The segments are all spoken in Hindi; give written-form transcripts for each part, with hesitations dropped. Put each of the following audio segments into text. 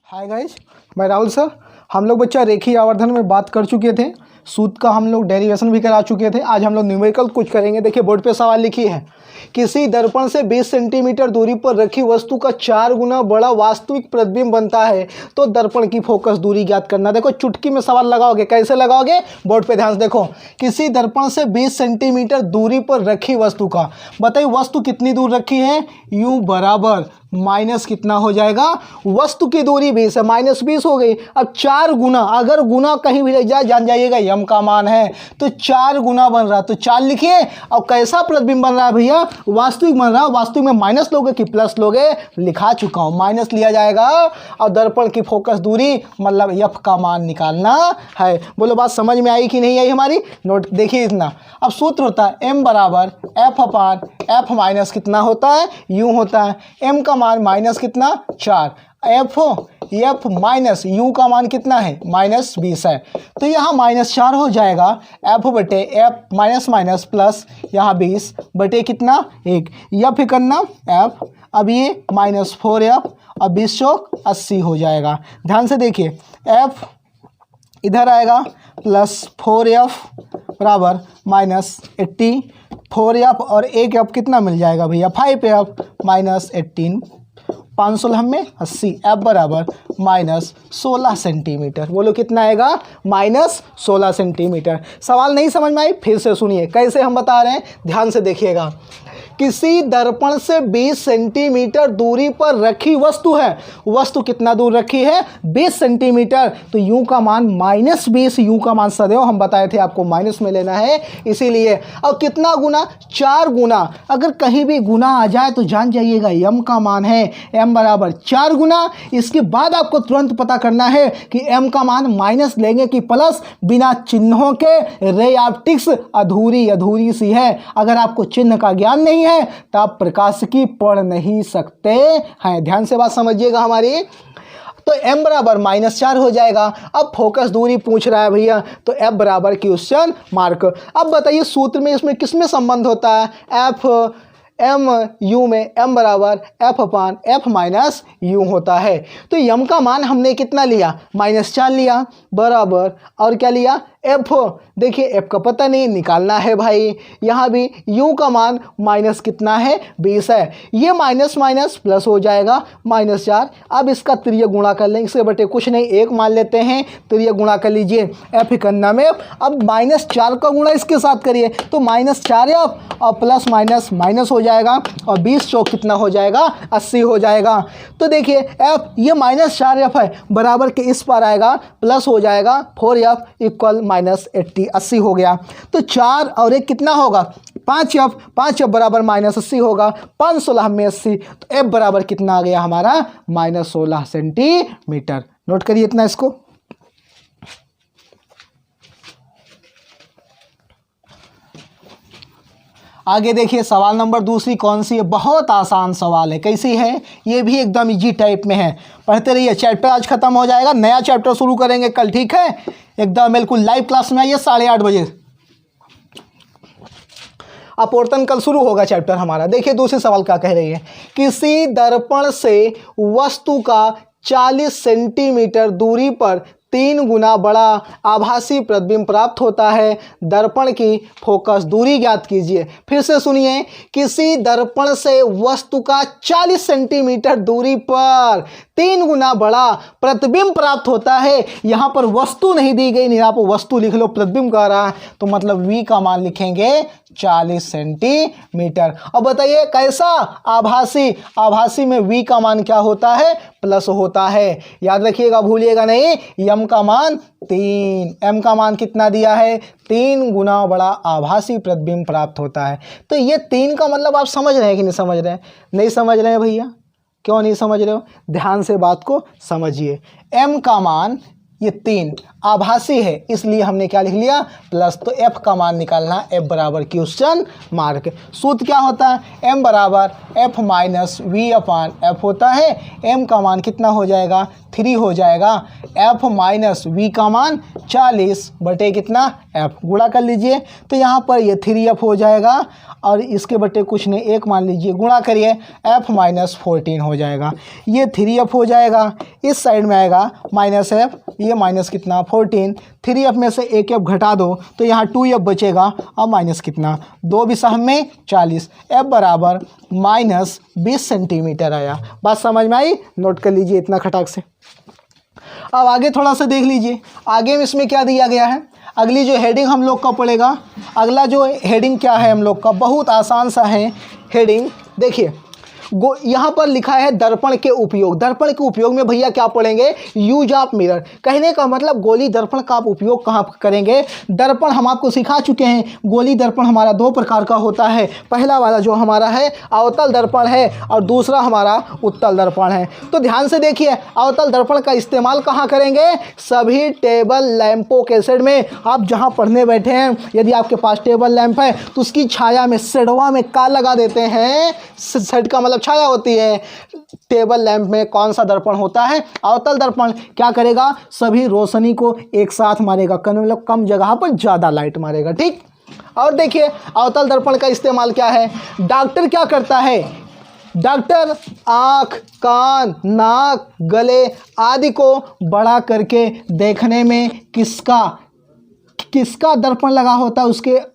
हाय गाइस, मैं राहुल सर। हम लोग बच्चा रेखीय आवर्धन में बात कर चुके थे, सूत्र का हम लोग डेरिवेशन भी करा चुके थे। आज हम लोग न्यूमेरिकल कुछ करेंगे। देखिए बोर्ड पे सवाल लिखी है, किसी दर्पण से 20 सेंटीमीटर दूरी पर रखी वस्तु का 4 गुना बड़ा वास्तविक प्रतिबिंब बनता है तो दर्पण की फोकस दूरी ज्ञात करना। देखो चुटकी में सवाल लगाओगे, कैसे लगाओगे बोर्ड पे ध्यान से देखो। किसी दर्पण से 20 सेंटीमीटर दूरी पर रखी वस्तु का, बताइए वस्तु कितनी दूर रखी है, u बराबर माइनस कितना हो जाएगा, वस्तु की दूरी 20 है, माइनस 20 हो गई। अब 4 गुना, अगर गुना कहीं भी लग जाए जान जाइएगा यम का मान है, तो 4 गुना बन रहा, तो 4 लिखिए। अब कैसा प्रतिबिंब बन रहा है भैया, वास्तविक बन रहा। वास्तविक में माइनस लोगे कि प्लस लोगे, लिखा चुका हूं, माइनस लिया जाएगा। और दर्पण की फोकस दूरी मतलब एफ का मान निकालना है। बोलो बात समझ में आई कि नहीं आई हमारी, नोट देखिए इतना। अब सूत्र होता है एम बराबर एफ अपान एफ माइनस कितना होता है, यू होता है। एम का मान माइनस कितना 4, एफ माइनस यू का मान कितना है माइनस 20 है, तो यहाँ माइनस 4 हो जाएगा। एफ बटे एफ माइनस माइनस प्लस यहाँ 20 बटे कितना 1, एफ करना एफ। अब ये माइनस 4f, अब 20 चौक 80 हो जाएगा। ध्यान से देखिए, एफ इधर आएगा प्लस 4f बराबर माइनस 80, 4f और 1f कितना मिल जाएगा भैया 5f माइनस 18, 516 में 80, एफ बराबर माइनस 16 सेंटीमीटर। बोलो कितना आएगा, माइनस 16 सेंटीमीटर। सवाल नहीं समझ में आई, फिर से सुनिए कैसे हम बता रहे हैं, ध्यान से देखिएगा। किसी दर्पण से 20 सेंटीमीटर दूरी पर रखी वस्तु है, वस्तु कितना दूर रखी है 20 सेंटीमीटर, तो यू का मान माइनस 20, यू का मान सदैव हम बताए थे आपको माइनस में लेना है इसीलिए। अब कितना गुना, 4 गुना। अगर कहीं भी गुना आ जाए तो जान जाइएगा एम का मान है, एम बराबर 4 गुना। इसके बाद आपको तुरंत पता करना है कि एम का मान माइनस लेंगे कि प्लस, बिना चिन्हों के रे ऑप्टिक्स अधूरी सी है। अगर आपको चिन्ह का ज्ञान नहीं है तो आप प्रकाश की पढ़ नहीं सकते हैं। ध्यान से बात समझिएगा हमारी। तो m बराबर माइनस 4 हो जाएगा। अब फोकस दूरी पूछ रहा है भैया, तो f बराबर क्वेश्चन मार्क। अब बताइए सूत्र में इसमें किसमें संबंध होता है, एफ एम यू में m बराबर F upon F minus you होता है। तो m का मान हमने कितना लिया, माइनस 4 लिया बराबर, और क्या लिया f। देखिए f का पता नहीं, निकालना है भाई। यहाँ भी u का मान माइनस कितना है 20 है, ये माइनस माइनस प्लस हो जाएगा माइनस 4। अब इसका त्रिय गुणा कर लेंगे, इसके बटे कुछ नहीं, 1 मान लेते हैं, त्रिय गुणा कर लीजिए f करना में। अब माइनस 4 का गुणा इसके साथ करिए तो माइनस 4f और प्लस माइनस माइनस हो जाएगा, और 20 चौक कितना हो जाएगा 80 हो जाएगा। तो देखिए f ये माइनस 4f है, बराबर के इस पर आएगा प्लस हो जाएगा 4f इक्वल माइनस 80 हो गया। तो 4 और 1 कितना होगा 5f बराबर माइनस 80 होगा, 516 में 80, तो f बराबर कितना आ गया हमारा माइनस 16 सेंटीमीटर। नोट करिए इतना इसको। आगे देखिए सवाल नंबर दूसरी कौन सी है, बहुत आसान सवाल है। कैसी है, ये भी एकदम इजी टाइप में है, पढ़ते रहिए। चैप्टर आज खत्म हो जाएगा, नया चैप्टर शुरू करेंगे कल, ठीक है। एकदम बिल्कुल लाइव क्लास में आइए 8:30 बजे, अपवर्तन कल शुरू होगा चैप्टर हमारा। देखिए दूसरे सवाल क्या कह रही है, किसी दर्पण से वस्तु का 40 सेंटीमीटर दूरी पर 3 गुना बड़ा आभासी प्रतिबिंब प्राप्त होता है, दर्पण की फोकस दूरी ज्ञात कीजिए। फिर से सुनिए, किसी दर्पण से वस्तु का 40 सेंटीमीटर दूरी पर 3 गुना बड़ा प्रतिबिंब प्राप्त होता है। यहाँ पर वस्तु नहीं दी गई, नहीं आप वस्तु लिख लो, प्रतिबिंब कह रहा है, तो मतलब v का मान लिखेंगे 40 सेंटीमीटर। अब बताइए कैसा, आभासी, आभासी में v का मान क्या होता है प्लस होता है, याद रखिएगा भूलिएगा नहीं। m का मान 3, m का मान कितना दिया है 3 गुना बड़ा आभासी प्रतिबिंब प्राप्त होता है। तो ये 3 का मतलब आप समझ रहे हैं कि नहीं समझ रहे हैं, नहीं समझ रहे हैं भैया, क्यों नहीं समझ रहे हो, ध्यान से बात को समझिए। m का मान ये 3 आभासी है, इसलिए हमने क्या लिख लिया प्लस। तो f का मान निकालना, f बराबर क्वेश्चन मार्क। सूत्र क्या होता है, m बराबर f minus V upon f होता है। m का मान कितना हो जाएगा 3 हो जाएगा। f माइनस v का मान 40 बटे कितना f, गुणा कर लीजिए तो यहाँ पर ये 3f हो जाएगा और इसके बटे कुछ नहीं 1 मान लीजिए, गुणा करिए f माइनस 14 हो जाएगा। ये 3f हो जाएगा, इस साइड में आएगा माइनस f, ये माइनस कितना 14, 3f में से एक f घटा दो तो यहाँ 2f बचेगा और माइनस कितना 2 बिसाह में 40, f बराबर माइनस 20 सेंटीमीटर आया। बात समझ में आई, नोट कर लीजिए इतना खटाक से। अब आगे थोड़ा सा देख लीजिए, आगे में इसमें क्या दिया गया है। अगली जो हेडिंग हम लोग का पड़ेगा, अगला जो हेडिंग क्या है हम लोग का, बहुत आसान सा है हेडिंग। देखिए यहाँ पर लिखा है दर्पण के उपयोग। दर्पण के उपयोग में भैया क्या पढ़ेंगे, यूज ऑफ मिरर। कहने का मतलब गोली दर्पण का आप उपयोग कहाँ करेंगे। दर्पण हम आपको सिखा चुके हैं, गोली दर्पण हमारा 2 प्रकार का होता है। पहला वाला जो हमारा है अवतल दर्पण है और दूसरा हमारा उत्तल दर्पण है। तो ध्यान से देखिए, अवतल दर्पण का इस्तेमाल कहाँ करेंगे, सभी टेबल लैंपों के शेड में। आप जहाँ पढ़ने बैठे हैं, यदि आपके पास टेबल लैंप है तो उसकी छाया में शेडवा में का लगा देते हैं, शेड का मतलब छाया होती है। टेबल लैंप में कौन सा दर्पण होता है, अवतल दर्पण। क्या करेगा, सभी रोशनी को एक साथ मारेगा, मतलब कम जगह पर ज़्यादा लाइट मारेगा, ठीक। और देखिए अवतल दर्पण का इस्तेमाल क्या है, डॉक्टर क्या करता है, डॉक्टर आँख, कान, नाक, गले आदि को बड़ा करके देखने में किसका दर्पण लगा होता है,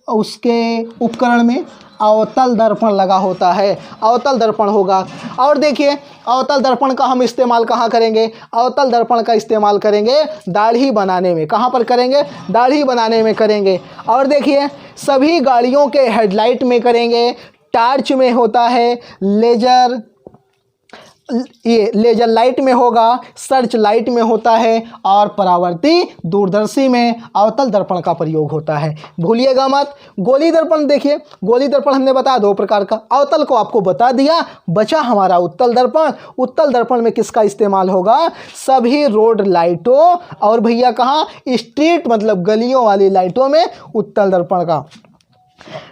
उसके उपकरण में अवतल दर्पण लगा होता है, अवतल दर्पण होगा। और देखिए अवतल दर्पण का हम इस्तेमाल कहाँ करेंगे, अवतल दर्पण का इस्तेमाल करेंगे दाढ़ी बनाने में। कहाँ पर करेंगे, दाढ़ी बनाने में करेंगे। और देखिए सभी गाड़ियों के हेडलाइट में करेंगे, टार्च में होता है, लेजर लाइट में होगा, सर्च लाइट में होता है और परावर्ती दूरदर्शी में अवतल दर्पण का प्रयोग होता है। भूलिएगा मत। गोली दर्पण देखिए, गोली दर्पण हमने बताया 2 प्रकार का, अवतल को आपको बता दिया, बचा हमारा उत्तल दर्पण। उत्तल दर्पण में किसका इस्तेमाल होगा, सभी रोड लाइटों और भैया कहाँ, स्ट्रीट मतलब गलियों वाली लाइटों में उत्तल दर्पण का।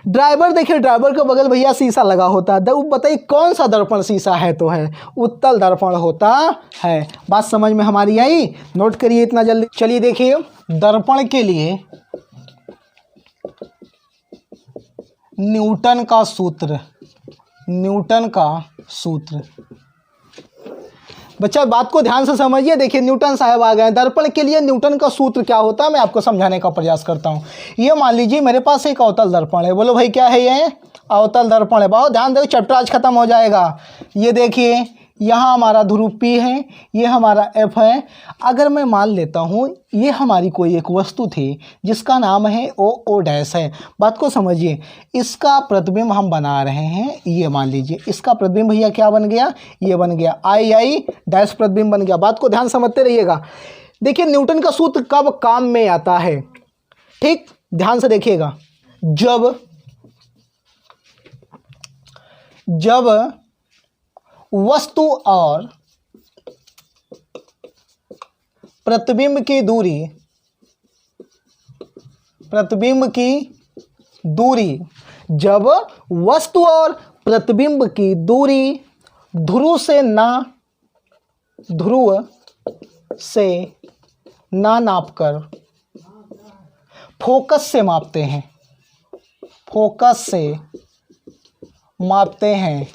ड्राइवर देखिए, ड्राइवर के बगल भैया शीशा लगा होता है, बताइए कौन सा दर्पण शीशा है, तो है उत्तल दर्पण होता है। बात समझ में हमारी आई, नोट करिए इतना जल्दी। चलिए देखिए दर्पण के लिए न्यूटन का सूत्र, न्यूटन का सूत्र। बच्चा बात को ध्यान से समझिए। देखिए न्यूटन साहब आ गए। दर्पण के लिए न्यूटन का सूत्र क्या होता है, मैं आपको समझाने का प्रयास करता हूँ। ये मान लीजिए मेरे पास एक अवतल दर्पण है, बोलो भाई क्या है, ये अवतल दर्पण है। बहुत ध्यान दो, चैप्टर आज खत्म हो जाएगा। ये देखिए यहाँ हमारा ध्रुव P है, ये हमारा F है। अगर मैं मान लेता हूँ ये हमारी कोई एक वस्तु थी जिसका नाम है O डैश है। बात को समझिए, इसका प्रतिबिंब हम बना रहे हैं। ये मान लीजिए इसका प्रतिबिंब भैया क्या बन गया, ये बन गया I डैश प्रतिबिंब बन गया। बात को ध्यान समझते रहिएगा। देखिए न्यूटन का सूत्र कब काम में आता है, ठीक ध्यान से देखिएगा। जब वस्तु और प्रतिबिंब की दूरी, जब वस्तु और प्रतिबिंब की दूरी ध्रुव से ना नापकर फोकस से मापते हैं,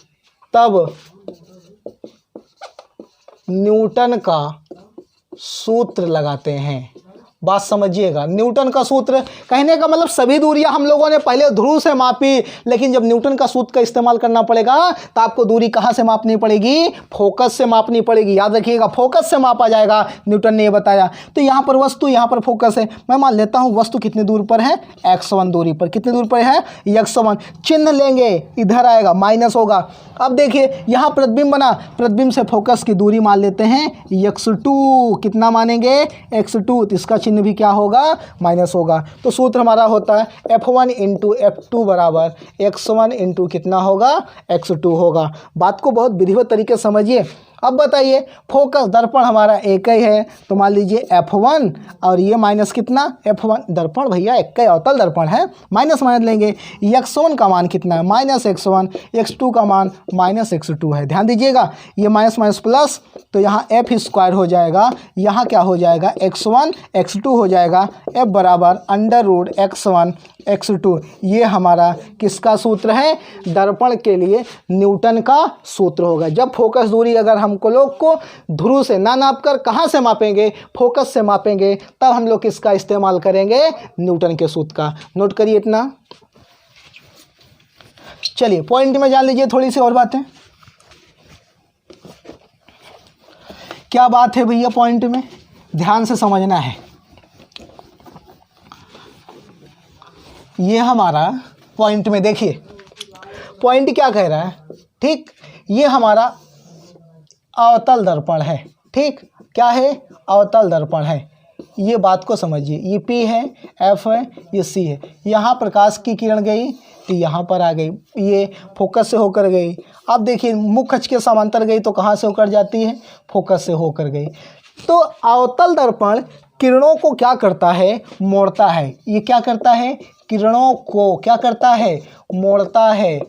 तब न्यूटन का सूत्र लगाते हैं। बात समझिएगा, न्यूटन का सूत्र कहने का मतलब सभी दूरियां हम लोगों ने पहले ध्रुव से मापी, लेकिन जब न्यूटन का सूत्र का इस्तेमाल करना पड़ेगा तो आपको दूरी कहाँ से मापनी पड़ेगी, फोकस से मापनी पड़ेगी। याद रखिएगा फोकस से मापा जाएगा, न्यूटन ने ये बताया। तो यहाँ पर वस्तु, यहाँ पर फोकस है। मैं मान लेता हूँ वस्तु कितनी दूर पर है, x1 दूरी पर। कितनी दूर पर है, x1। चिन्ह लेंगे, इधर आएगा माइनस होगा। अब देखिए यहाँ प्रतिबिंब बना, प्रतिबिंब से फोकस की दूरी मान लेते हैं x2। कितना मानेंगे, x2। तो इसका चिन्ह भी क्या होगा, माइनस होगा। तो सूत्र हमारा होता है F1 इंटू F2 बराबर x1 इंटू कितना होगा, x2 होगा। बात को बहुत विधिवत तरीके से समझिए। अब बताइए फोकस दर्पण हमारा एक ही है, तो मान लीजिए F1 और ये माइनस कितना F1, दर्पण भैया एक ही अवतल दर्पण है, माइनस लेंगे। x1 का मान कितना है -x1, x2 का मान -x2 है। ध्यान दीजिएगा ये माइनस माइनस प्लस, तो यहाँ f स्क्वायर हो जाएगा, यहाँ क्या हो जाएगा x1 x2 हो जाएगा, f बराबर √x1 x2। ये हमारा किसका सूत्र है, दर्पण के लिए न्यूटन का सूत्र होगा। जब फोकस दूरी अगर हमको लोग को ध्रुव से ना नाप कर कहाँ से मापेंगे, फोकस से मापेंगे, तब हम लोग किसका इस्तेमाल करेंगे, न्यूटन के सूत्र का। नोट करिए इतना। चलिए पॉइंट में जान लीजिए थोड़ी सी और बातें। क्या बात है भैया पॉइंट में, ध्यान से समझना है। ये हमारा पॉइंट में देखिए, पॉइंट क्या कह रहा है, ठीक, ये हमारा अवतल दर्पण है, ठीक, क्या है, अवतल दर्पण है। ये बात को समझिए, ये P है, F है, ये C है। यहाँ प्रकाश की किरण गई तो यहाँ पर आ गई, ये फोकस से होकर गई। अब देखिए मुख्य अक्ष के समांतर गई तो कहाँ से होकर जाती है, फोकस से होकर गई। तो अवतल दर्पण किरणों को क्या करता है, मोड़ता है। ये क्या करता है, किरणों को क्या करता है, मोड़ता है,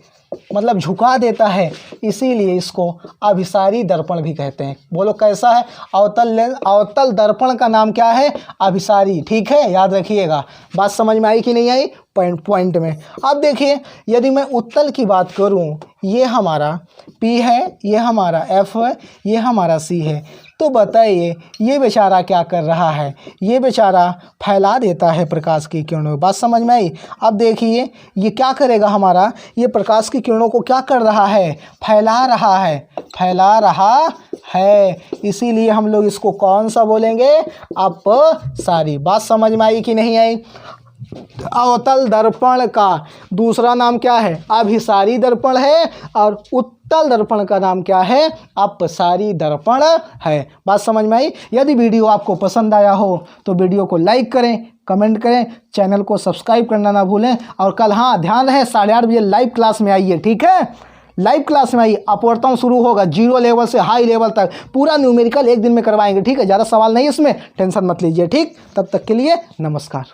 मतलब झुका देता है। इसीलिए इसको अभिसारी दर्पण भी कहते हैं। बोलो कैसा है, अवतल दर्पण का नाम क्या है, अभिसारी। ठीक है, याद रखिएगा। बात समझ में आई कि नहीं आई, पॉइंट में। अब देखिए यदि मैं उत्तल की बात करूं, ये हमारा P है, ये हमारा F है, ये हमारा C है। तो बताइए ये बेचारा क्या कर रहा है, ये बेचारा फैला देता है प्रकाश की किरणों। बात समझ में आई। अब देखिए ये क्या करेगा, हमारा ये प्रकाश की किरणों को क्या कर रहा है, फैला रहा है, फैला रहा है। इसीलिए हम लोग इसको कौन सा बोलेंगे, अपसारी। बात समझ में आई कि नहीं आई। अवतल दर्पण का दूसरा नाम क्या है, अभिसारी दर्पण है, और उत्तल दर्पण का नाम क्या है, अपसारी दर्पण है। बात समझ में आई। यदि वीडियो आपको पसंद आया हो तो वीडियो को लाइक करें, कमेंट करें, चैनल को सब्सक्राइब करना ना भूलें। और कल हाँ ध्यान रहे 8:30 बजे लाइव क्लास में आइए, ठीक है, लाइव क्लास में आइए। अपवर्तन शुरू होगा 0 लेवल से हाई लेवल तक, पूरा न्यूमेरिकल एक दिन में करवाएंगे, ठीक है। ज़्यादा सवाल नहीं इसमें, टेंशन मत लीजिए, ठीक। तब तक के लिए नमस्कार।